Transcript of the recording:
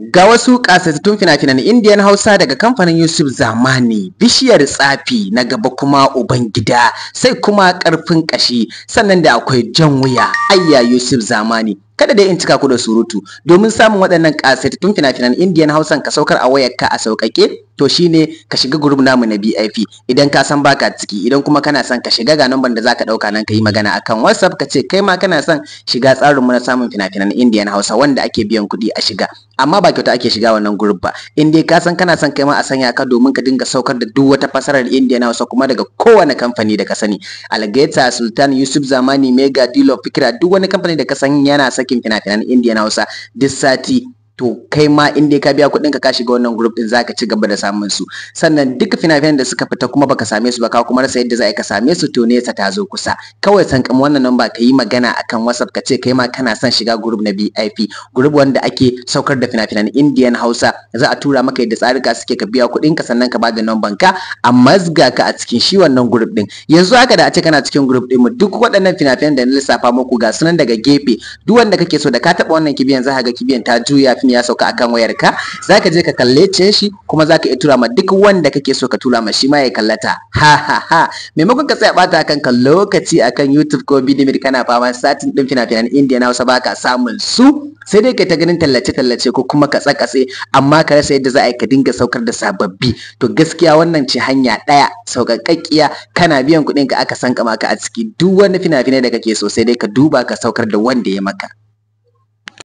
Ga wasu ƙasaitattun fina-finan Indiyan Hausa daga kamfanin Yusuf Zamani, Bishiyar Tsafi, Na Gaba Kuma Ubangida, sai kuma Ƙarfin Ƙashi, sannan da akwai Jan Wuya, Ayya Yusuf Zamani. Kada dai in cika ku da surutu, domin samun waɗannan ƙasaitattun fina-finan Indiyan Hausan ka saukar a wayarka a sauƙaƙe, to shine ka shiga group namu na BIP. Idan ka san baka ciki, idan kuma kana son ka shiga, ga number da zaka ɗauka nan ka yi magana akan WhatsApp ka ce kai ma kana son shiga tsarin mu na samun fina-finan Indiyan Hausa wanda ake biyan kuɗi a shiga. Amma ba kyauta ake shiga wannan group ba. In dai ka san kana son kai ma a sanya ka domin ka dinga saukar da duk wata fasarar Indiyan Hausa kuma daga kowane kamfani da ka sani. Algaita, Sultan, Yusuf Zamani, Mega, Dilo, Fikira, duk wani kamfani da ka san yana sakin fina-finan Indiyan Hausa duk sati, to kai ma in dai ka biya kuɗin ka shiga wannan group din zaka ci gaba da samun su. Sannan duka fina-finan da suka fita kuma baka same su ba, ka kuma rasa yadda za ka same su, to nesa ta zo kusa. Kawai sankam wannan number ka yi magana akan WhatsApp ka ce kai ma kana son shiga group na BIP, group wanda ake saukar da fina-finan Indiyan Hausa. Za a tura maka yadda tsarika suke, ka biya kuɗin ka sannan ka bada number ka a mazga ka a cikin shi wannan group din. Yanzu haka da a ce kana cikin group din mu, duk waɗannan fina-finan da na lissafa muku ga sunan daga gefe, duk wanda kake so da ka taɓa wannan kibiyan za ka ga kibiyan ta juya ya sauka akan wayarka, zaka je ka kallace shi kuma zaka iya tura ma duk wanda kake so ka tura ma shi ma ya kallata. Ha maimakon ka tsaya bata kanka lokaci akan YouTube ko Bidimir kana fama satin din fina-finan Indian Hausa baka samun su, sai dai kai ta ganin tallace ko kuma ka tsakatse, amma ka rasa yadda za a yi ka dinga saukar da sababbi. To gaskiya wannan ce hanya ɗaya sauƙaƙƙiya, kana biyan kuɗin ka aka sanka maka a ciki duk wani fina-finai da kake so, sai dai ka duba ka saukar da wanda ya maka.